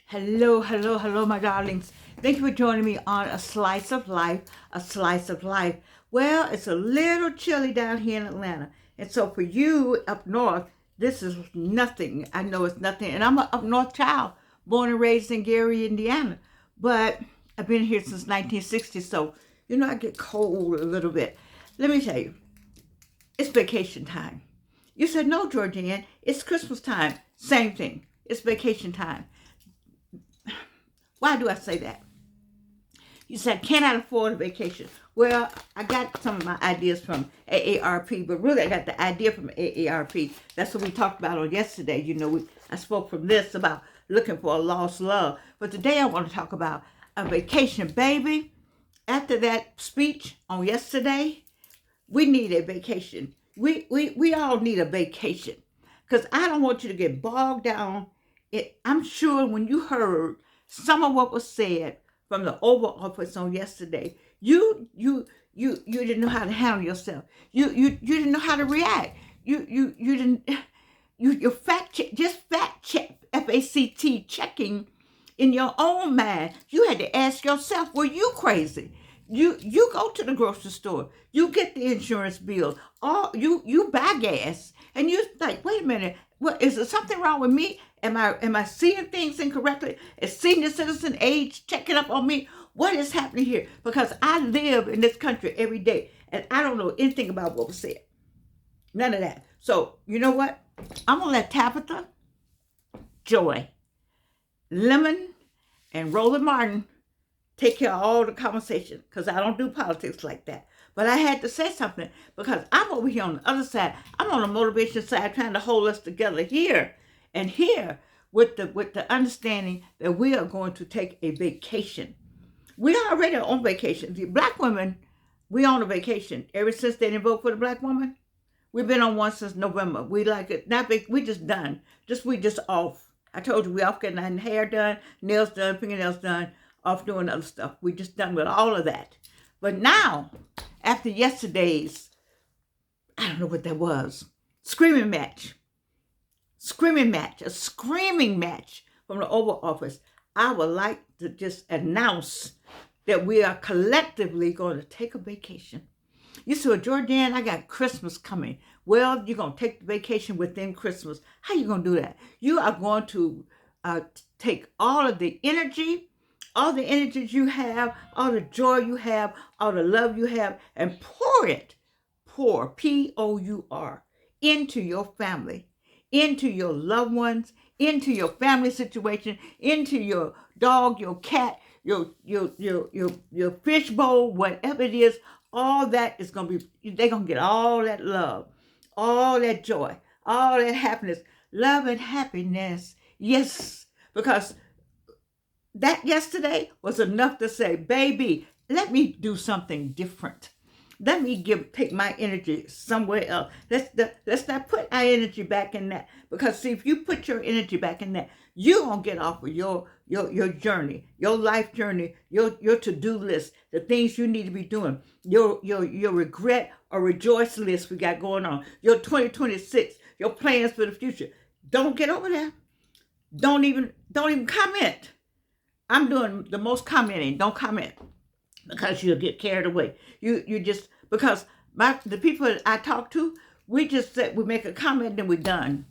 Hello, hello, hello, my darlings. Thank you for joining me on A Slice of Life, A Slice of Life. Well, it's a little chilly down here in Atlanta. And so for you up north, this is nothing. I know it's nothing. And I'm an up north child, born and raised in Gary, Indiana. But I've been here since 1960, so, I get cold a little bit. Let me tell you, it's vacation time. You said, no, Georgianne, it's Christmas time. Same thing. It's vacation time. Why do I say that? You said, can I afford a vacation? Well, I got some of my ideas from AARP, but really I got the idea from AARP. That's what we talked about on yesterday. I spoke from this about looking for a lost love. But today I want to talk about a vacation, baby. After that speech on yesterday, we need a vacation. We all need a vacation. Because I don't want you to get bogged down. I'm sure when you heard some of what was said from the Oval Office on yesterday, you didn't know how to handle yourself. You didn't know how to react. You didn't you fact check FACT checking in your own mind. You had to ask yourself, were you crazy? You go to the grocery store, you get the insurance bill, or you buy gas, and you like, wait a minute, what is there something wrong with me? Am I seeing things incorrectly? Is senior citizen age checking up on me? What is happening here? Because I live in this country every day, and I don't know anything about what was said. None of that. So you know what? I'm gonna let Tabitha, Joy, Lemon, and Roland Martin take care of all the conversation, because I don't do politics like that. But I had to say something because I'm over here on the other side. I'm on the motivation side trying to hold us together here and here with the understanding that we are going to take a vacation. We are already on vacation. The black women, we on a vacation. Ever since they didn't vote for the black woman, we've been on one since November. We like it. Not big. We just done. We just off. I told you we off getting our hair done, nails done, fingernails done, off doing other stuff. We just done with all of that. But now, after yesterday's, I don't know what that was, a screaming match from the Oval Office, I would like to just announce that we are collectively going to take a vacation. You said, Jordan, I got Christmas coming. Well, you're going to take the vacation within Christmas. How you going to do that? You are going to take all the energies you have, all the joy you have, all the love you have, and pour, P-O-U-R, into your family, into your loved ones, into your family situation, into your dog, your cat, your fish bowl, whatever it is. All that is going to be, they're going to get all that love, all that joy, all that happiness, love and happiness. Yes, because that yesterday was enough to say, baby, let me do something different. Let me take my energy somewhere else. Let's not put our energy back in that. Because see, if you put your energy back in that, you're going to get off of your journey, your life journey, your to-do list, the things you need to be doing, your regret or rejoice list we got going on, your 2026, your plans for the future. Don't get over there. Don't even comment. I'm doing the most commenting. Don't comment because you'll get carried away. You just, because the people that I talk to, we just said we make a comment and we're done.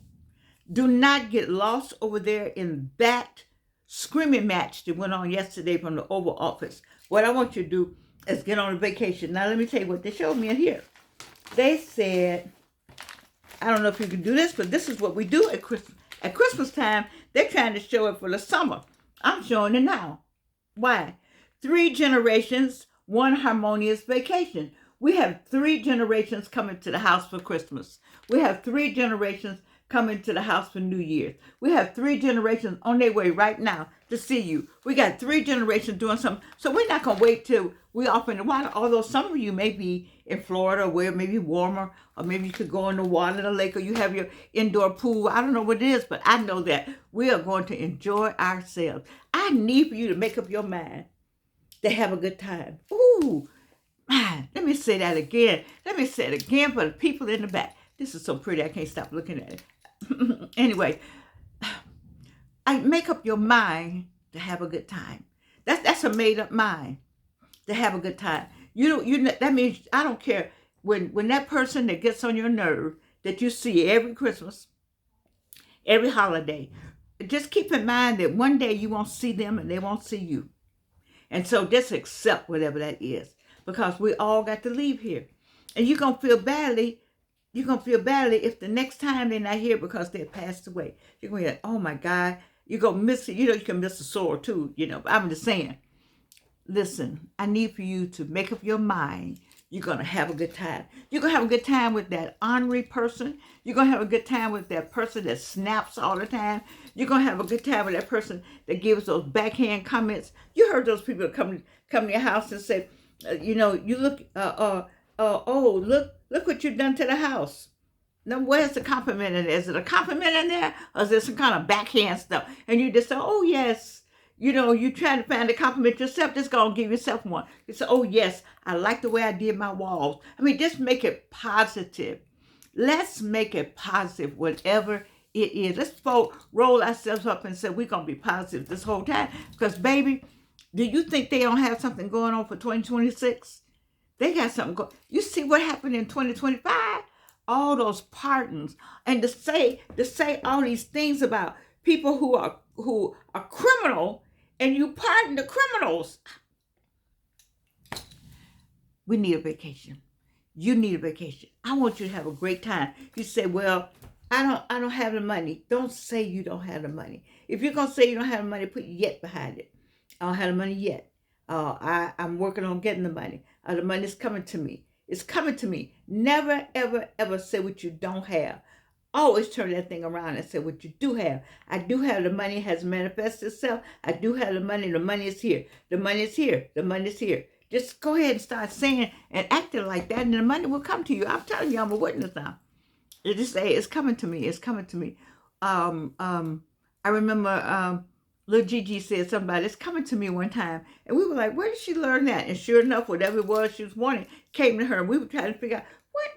Do not get lost over there in that screaming match that went on yesterday from the Oval Office. What I want you to do is get on a vacation. Now let me tell you what they showed me in here. They said, I don't know if you can do this, but this is what we do at Christmas. At Christmas time, they're trying to show it for the summer. I'm showing it now. Why? 3 generations, 1 harmonious vacation. We have 3 generations coming to the house for Christmas. We have 3 generations coming to the house for New Year's. We have 3 generations on their way right now to see you. We got 3 generations doing something. So we're not going to wait till we're off in the water, although some of you may be in Florida where it may be warmer, or maybe you could go in the water in the lake, or you have your indoor pool. I don't know what it is, but I know that we are going to enjoy ourselves. I need for you to make up your mind to have a good time. Ooh, man, let me say that again. Let me say it again for the people in the back. This is so pretty, I can't stop looking at it. Anyway, I make up your mind to have a good time. That's a made up mind to have a good time. That means I don't care when that person that gets on your nerve that you see every Christmas, every holiday. Just keep in mind that one day you won't see them and they won't see you. And so just accept whatever that is, because we all got to leave here. And you're going to feel badly. You're going to feel badly if the next time they're not here because they passed away. You're going to be like, oh my God, you're going to miss it. You can miss a sore too, but I'm just saying, listen, I need for you to make up your mind. You're going to have a good time. You're going to have a good time with that ornery person. You're going to have a good time with that person that snaps all the time. You're going to have a good time with that person that gives those backhand comments. You heard those people come to your house and say, you look, look what you've done to the house. Now, where's the compliment in there? Is it a compliment in there? Or is there some kind of backhand stuff? And you just say, oh, yes. You trying to find a compliment yourself, just go and give yourself one. You say, oh, yes, I like the way I did my walls. Just make it positive. Let's make it positive, whatever it is. Let's roll ourselves up and say, we're going to be positive this whole time. Because, baby, do you think they don't have something going on for 2026? They got something going. You see what happened in 2025? All those pardons. And to say all these things about people who are criminal, and you pardon the criminals. We need a vacation. You need a vacation. I want you to have a great time. You say, well, I don't have the money. Don't say you don't have the money. If you're going to say you don't have the money, put yet behind it. I don't have the money yet. I'm working on getting the money. The money's coming to me. It's coming to me. Never, ever, ever say what you don't have. Always turn that thing around and say what you do have. I do have the money has manifested itself. I do have the money. The money is here. The money is here. The money is here. Just go ahead and start saying and acting like that, and the money will come to you. I'm telling you, I'm a witness now. You just say, it's coming to me. It's coming to me. I remember little Gigi said something about it's coming to me one time. And we were like, where did she learn that? And sure enough, whatever it was she was wanting came to her. And we were trying to figure out, what?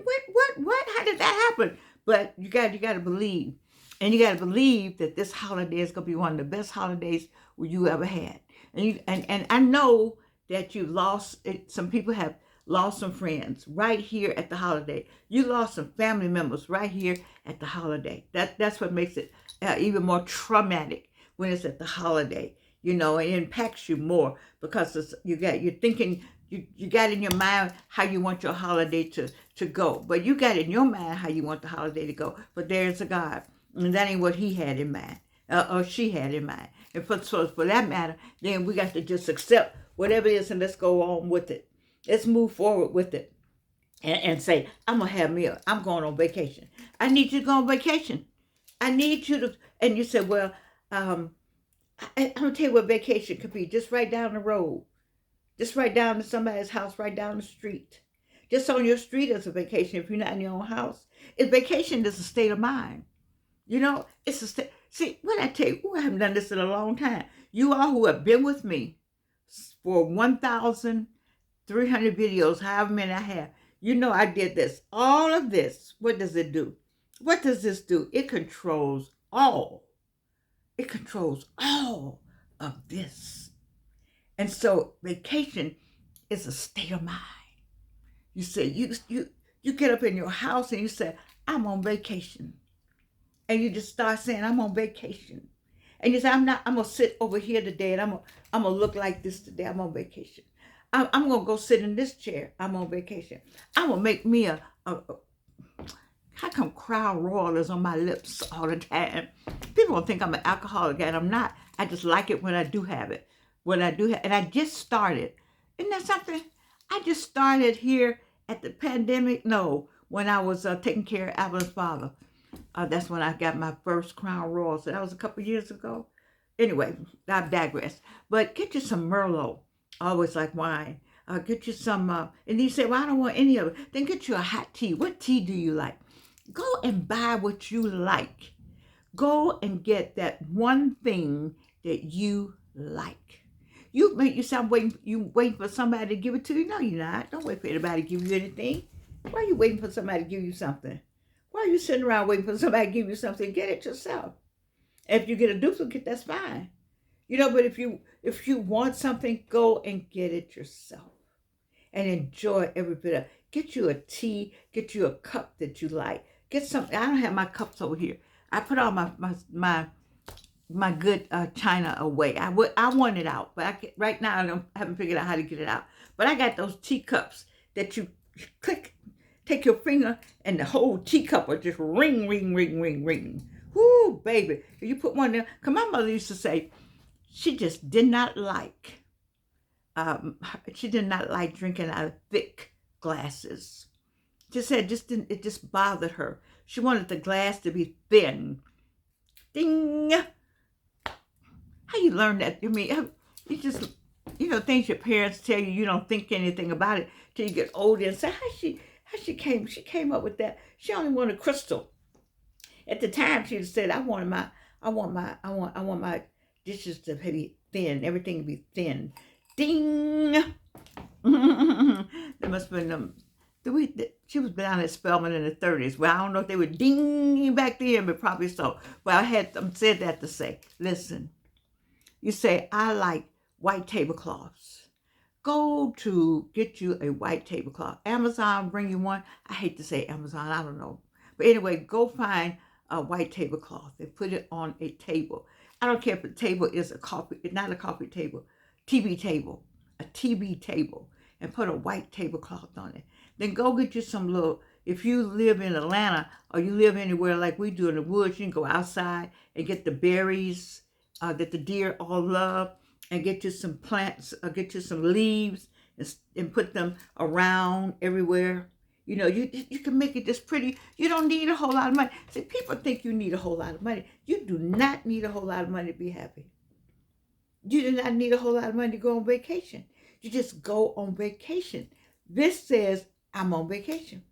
How did that happen? But you got to believe. And you got to believe that this holiday is going to be one of the best holidays you ever had. And I know that you lost, some people have lost some friends right here at the holiday. You lost some family members right here at the holiday. That's what makes it even more traumatic when it's at the holiday. It impacts you more because you're thinking, you got in your mind how you want your holiday to go. But you got in your mind how you want the holiday to go. But there's a God. And that ain't what he had in mind. Or she had in mind. And for that matter, then we got to just accept whatever it is and let's go on with it. Let's move forward with it. And say, I'm going on vacation. I need you to go on vacation. I need you to, and you say, well, I'm going to tell you what vacation could be. Just right down the road. Just right down to somebody's house, right down the street. Just on your street is a vacation if you're not in your own house. Vacation is a state of mind. It's a state. See, what I tell you, I haven't done this in a long time. You all who have been with me for 1,300 videos, however many I have, I did this. All of this, what does it do? What does this do? It controls all. It controls all of this. And so vacation is a state of mind. You say, you get up in your house and you say, I'm on vacation. And you just start saying, I'm on vacation. And you say, I'm going to sit over here today and I'm going to look like this today. I'm on vacation. I'm going to go sit in this chair. I'm on vacation. I'm going to make me how come Crown Royal is on my lips all the time? People will think I'm an alcoholic, and I'm not. I just like it when I do have it. And I just started. Isn't that something? I just started here at the pandemic. No, when I was taking care of Alvin's father. That's when I got my first Crown Royal. So that was a couple years ago. Anyway, I've digressed. But get you some Merlot. I always like wine. Get you some, and you say, well, I don't want any of it. Then get you a hot tea. What tea do you like? Go and buy what you like. Go and get that one thing that you like. You sound waiting for somebody to give it to you. No, you're not. Don't wait for anybody to give you anything. Why are you waiting for somebody to give you something? Why are you sitting around waiting for somebody to give you something? Get it yourself. If you get a duplicate, that's fine. But if you want something, go and get it yourself and enjoy every bit of it. Get you a tea, get you a cup that you like. Get some. I don't have my cups over here. I put all my good china away. I want it out, but right now I haven't figured out how to get it out. But I got those teacups that you click, take your finger, and the whole teacup will just ring, ring, ring, ring, ring. Whoo, baby! If you put one there, cause my mother used to say she just did not like. She did not like drinking out of thick glasses. Just said it just bothered her. She wanted the glass to be thin. Ding. How you learn that? I mean, you just, things your parents tell you, you don't think anything about it till you get older and say, how she came up with that. She only wanted crystal. At the time, she said, I want my dishes to be thin, everything to be thin. Ding. There must have been she was down at Spelman in the 30s. Well, I don't know if they were dinging back then, but probably so. Well, I had said that to say, listen, you say, I like white tablecloths. Go to get you a white tablecloth. Amazon bring you one. I hate to say Amazon, I don't know. But anyway, go find a white tablecloth and put it on a table. I don't care if the table is not a coffee table, TV table, a TV table, and put a white tablecloth on it. Then go get you some if you live in Atlanta or you live anywhere like we do in the woods, you can go outside and get the berries that the deer all love, and get you some plants, or get you some leaves and put them around everywhere. You can make it just pretty. You don't need a whole lot of money. See, people think you need a whole lot of money. You do not need a whole lot of money to be happy. You do not need a whole lot of money to go on vacation. You just go on vacation. This says, I'm on vacation.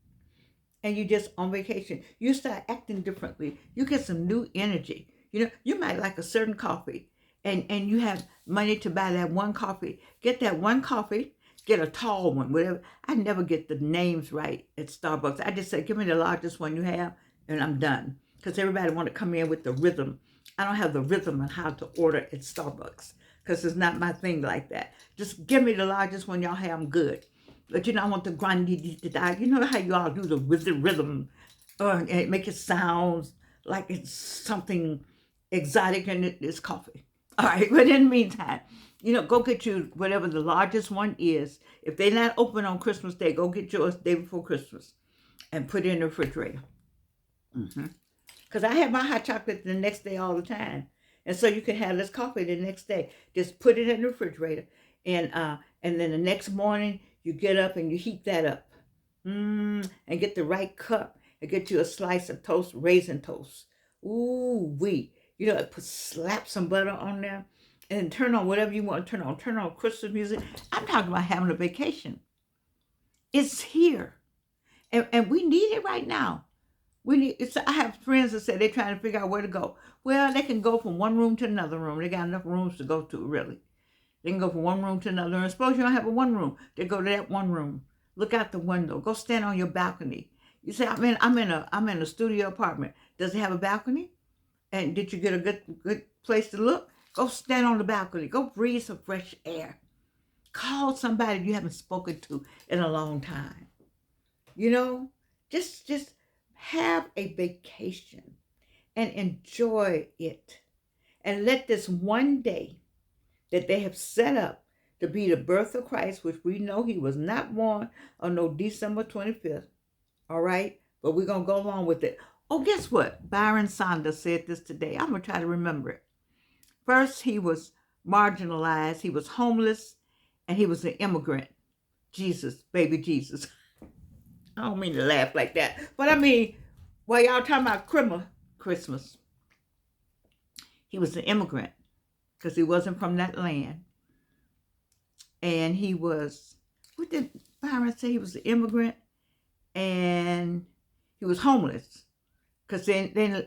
And you just on vacation. You start acting differently. You get some new energy. You might like a certain coffee, and you have money to buy that one coffee. Get that one coffee, get a tall one, whatever. I never get the names right at Starbucks. I just say, give me the largest one you have, and I'm done. Because everybody want to come in with the rhythm. I don't have the rhythm on how to order at Starbucks, because it's not my thing like that. Just give me the largest one y'all have, I'm good. But I want the grandi-di-di-di. You know how you all do the rhythm, and make it sound like it's something exotic, and it's coffee. All right, but in the meantime, go get you whatever the largest one is. If they're not open on Christmas Day, go get yours day before Christmas and put it in the refrigerator. Because I have my hot chocolate the next day all the time. And so you can have this coffee the next day. Just put it in the refrigerator. And then the next morning, you get up and you heat that up. And get the right cup. And get you a slice of toast, raisin toast. Ooh, wee. Slap some butter on there. And turn on whatever you want to turn on. Turn on Christmas music. I'm talking about having a vacation. It's here. And we need it right now. I have friends that say they're trying to figure out where to go. Well, they can go from one room to another room. They got enough rooms to go to, really. They can go from one room to another. And suppose you don't have a one room. They go to that one room. Look out the window. Go stand on your balcony. You say, I'm in a studio apartment. Does it have a balcony? And did you get a good place to look? Go stand on the balcony. Go breathe some fresh air. Call somebody you haven't spoken to in a long time. Just have a vacation and enjoy it. And let this one day that they have set up to be the birth of Christ, which we know he was not born on no December 25th. All right? But we're going to go along with it. Oh, guess what? Byron Saunders said this today. I'm going to try to remember it. First, he was marginalized. He was homeless. And he was an immigrant. Jesus, baby Jesus. I don't mean to laugh like that. But I mean, while y'all talking about Christmas, he was an immigrant because he wasn't from that land. And he was, what did Byron say? He was an immigrant and he was homeless. Because and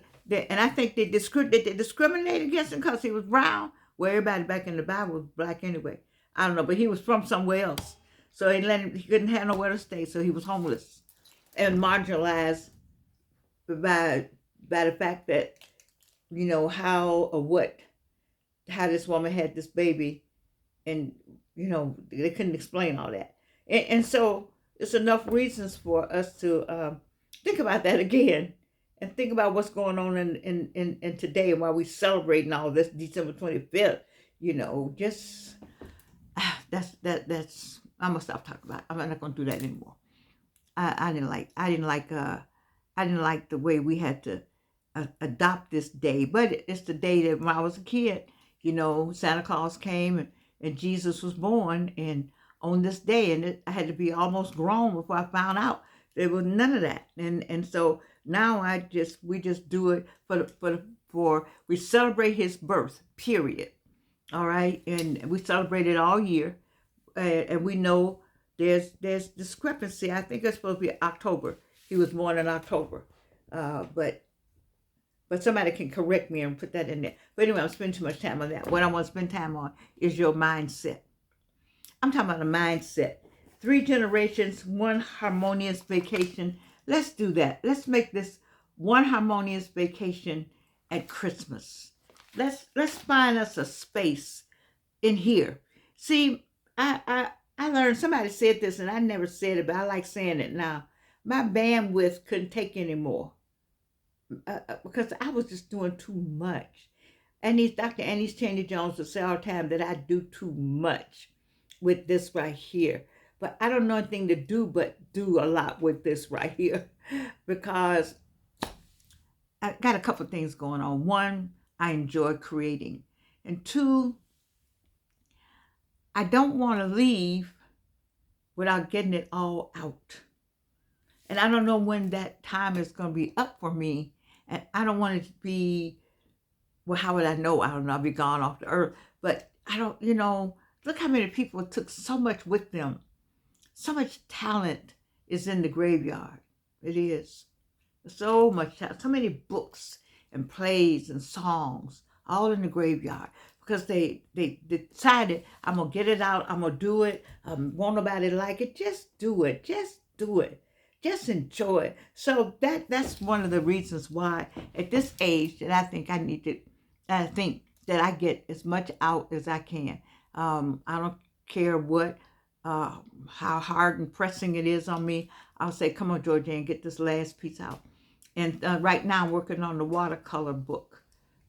I think they discriminated against him because he was brown. Well, everybody back in the Bible was black anyway. I don't know, but he was from somewhere else. So he couldn't have nowhere to stay, so he was homeless and marginalized by the fact that how or what, how this woman had this baby, and they couldn't explain all that, and so it's enough reasons for us to think about that again, and think about what's going on in today, and why we celebrating all this December 25th. Just that's I'm gonna stop talking about it. I'm not gonna do that anymore. I didn't like the way we had to adopt this day, but it's the day that when I was a kid, Santa Claus came, and Jesus was born, and on this day, and I had to be almost grown before I found out there was none of that, and so now we just do it for we celebrate his birth, period. All right, and we celebrate it all year, and we know there's discrepancy. I think it's supposed to be October. He was born in October, but somebody can correct me and put that in there. But anyway, I'm spending too much time on that. What I want to spend time on is your mindset. I'm talking about a mindset. 3 generations, 1 harmonious vacation. Let's do that. Let's make this 1 harmonious vacation at Christmas. Let's find us a space in here. See, I learned, somebody said this, and I never said it, but I like saying it now. My bandwidth couldn't take anymore because I was just doing too much. And Dr. Annie's Chaney Jones will say all the time that I do too much with this right here. But I don't know anything to do but do a lot with this right here, because I got a couple of things going on. 1, I enjoy creating. And 2, I don't want to leave without getting it all out. And I don't know when that time is going to be up for me. And I don't want it to be, well, how would I know? I don't know. I'll be gone off the earth. But I don't, look how many people took so much with them. So much talent is in the graveyard. It is. So much talent. So many books and plays and songs, all in the graveyard. Because they decided, I'm going to get it out. I'm going to do it. Won't nobody like it. Just do it. Just do it. Just enjoy it. So that's one of the reasons why at this age that I think that I get as much out as I can. I don't care what, how hard and pressing it is on me. I'll say, come on, Georgianne, get this last piece out. And right now I'm working on the watercolor book.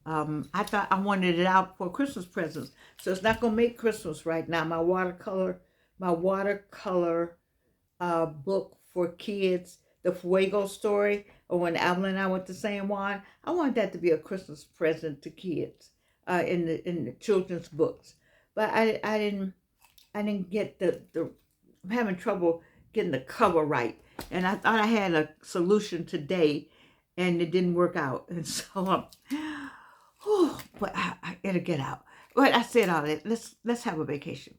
I thought I wanted it out for Christmas presents. So it's not going to make Christmas right now. My watercolor book for kids, the Fuego story, or when Evelyn and I went to San Juan, I wanted that to be a Christmas present to kids in the children's books. But I didn't get I'm having trouble getting the cover right. And I thought I had a solution today, and it didn't work out. And so but it'll get out. But I said all that. Let's have a vacation.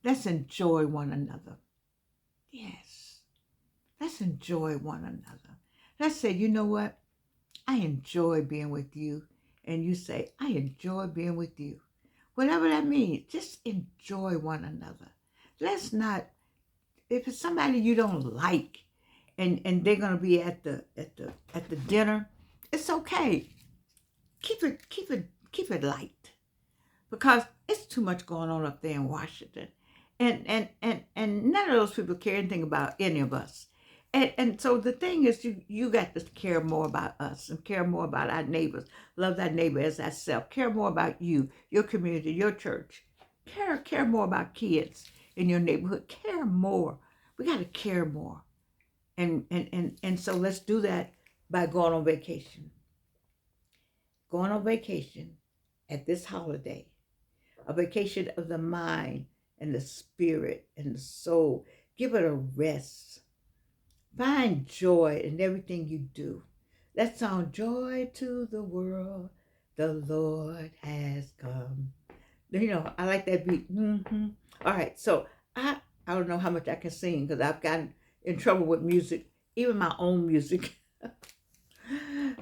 Let's enjoy one another. Yes. Let's enjoy one another. Let's say, you know what? I enjoy being with you. And you say, I enjoy being with you. Whatever that means, just enjoy one another. Let's not, if it's somebody you don't like and they're gonna be at the dinner, it's okay. Keep it light. Because it's too much going on up there in Washington. And none of those people care anything about any of us. And so the thing is, you got to care more about us and care more about our neighbors. Love thy neighbor as thyself. Care more about you, your community, your church. Care more about kids in your neighborhood. Care more. We got to care more. And so let's do that by going on vacation. Going on vacation at this holiday. A vacation of the mind and the spirit and the soul. Give it a rest. Find joy in everything you do. That song, Joy to the World, the Lord has come. I like that beat. Mm-hmm. All right, so I don't know how much I can sing because I've gotten in trouble with music, even my own music.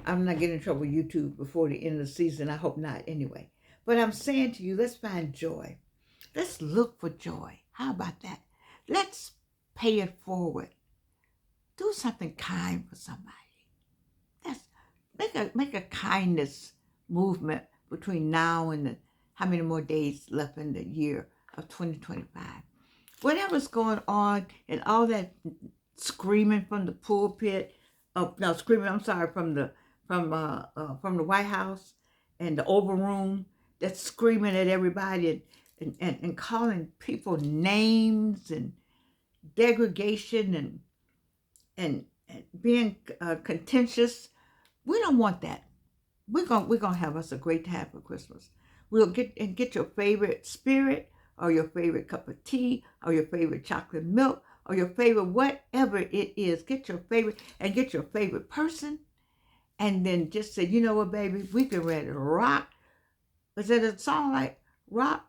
I'm not getting in trouble with YouTube before the end of the season. I hope not anyway. But I'm saying to you, let's find joy. Let's look for joy. How about that? Let's pay it forward. Do something kind for somebody. make a kindness movement between now and how many more days left in the year of 2025. Whatever's going on and all that screaming from the pulpit, no, screaming, I'm sorry, from the White House and the Oval Room, that's screaming at everybody and calling people names and degradation and being contentious. We don't want that. We're gonna have us a great time for Christmas. We'll get your favorite spirit or your favorite cup of tea or your favorite chocolate milk or your favorite whatever it is. Get your favorite and get your favorite person, and then just say, you know what, baby, we can ready to rock. Is it a song like rock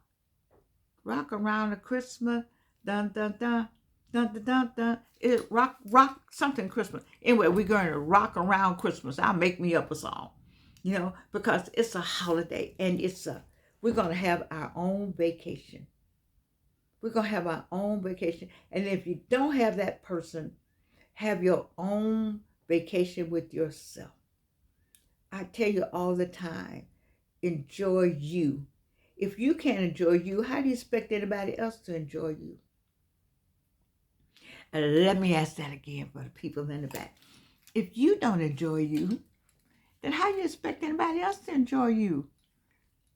around the Christmas, dun dun dun dun dun dun dun? It rock something Christmas. Anyway, we're going to rock around Christmas. I'll make me up a song, because it's a holiday and we're going to have our own vacation. We're going to have our own vacation. And if you don't have that person, have your own vacation with yourself. I tell you all the time, enjoy you. If you can't enjoy you, how do you expect anybody else to enjoy you? And let me ask that again for the people in the back. If you don't enjoy you, then how do you expect anybody else to enjoy you?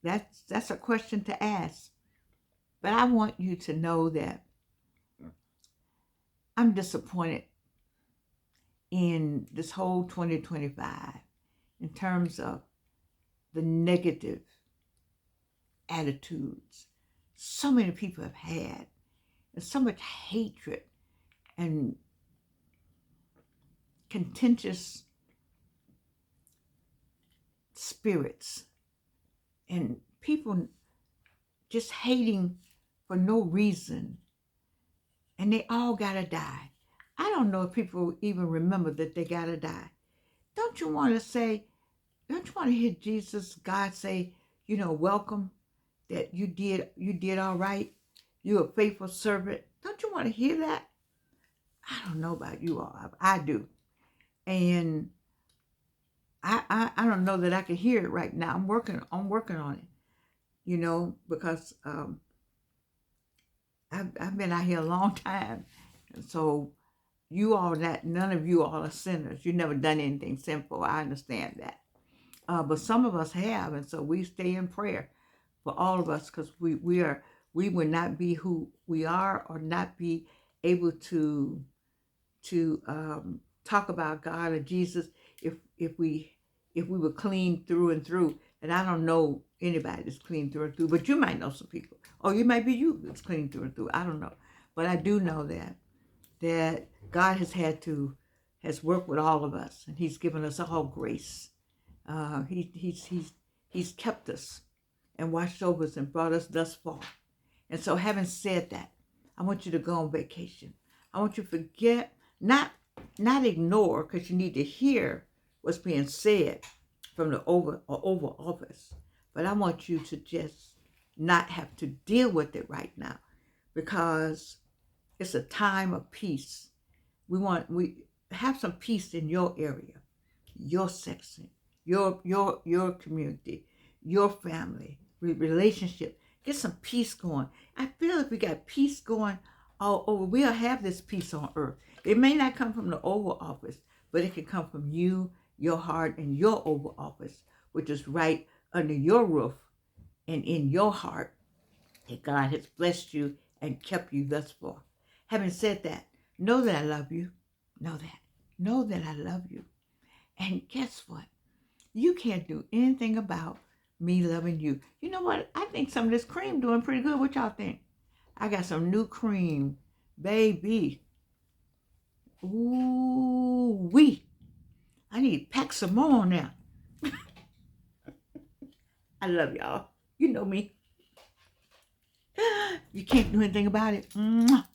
That's a question to ask. But I want you to know that I'm disappointed in this whole 2025 in terms of the negative attitudes so many people have had, and so much hatred and contentious spirits and people just hating for no reason, and they all gotta die. I don't know if people even remember that they gotta die. Don't you want to hear Jesus, God say, welcome, that you did all right, you're a faithful servant? Don't you want to hear that? I don't know about you all. I do. And I don't know that I can hear it right now. I'm working on it, because I've been out here a long time. And so none of you all are sinners. You've never done anything sinful. I understand that. But some of us have, and so we stay in prayer for all of us, because we would not be who we are or not be able to talk about God or Jesus if we were clean through and through. And I don't know anybody that's clean through and through, but you might know some people, or you might be you that's clean through and through. I don't know, but I do know that God has worked with all of us, and He's given us all grace. He's kept us and watched over us and brought us thus far. And so, having said that, I want you to go on vacation. I want you to forget, not ignore, because you need to hear what's being said from the Oval Office. But I want you to just not have to deal with it right now, because it's a time of peace. We have some peace in your area, your section, your community, your family, relationship. Get some peace going. I feel if we got peace going all over, we'll have this peace on earth. It may not come from the Oval Office, but it can come from you, your heart, and your Oval Office, which is right under your roof and in your heart, that God has blessed you and kept you thus far. Having said that, know that I love you. Know that I love you. And guess what? You can't do anything about me loving you. You know what? I think some of this cream doing pretty good. What y'all think? I got some new cream, baby. Ooh wee! I need to pack some more now. I love y'all. You know me. You can't do anything about it. Mwah.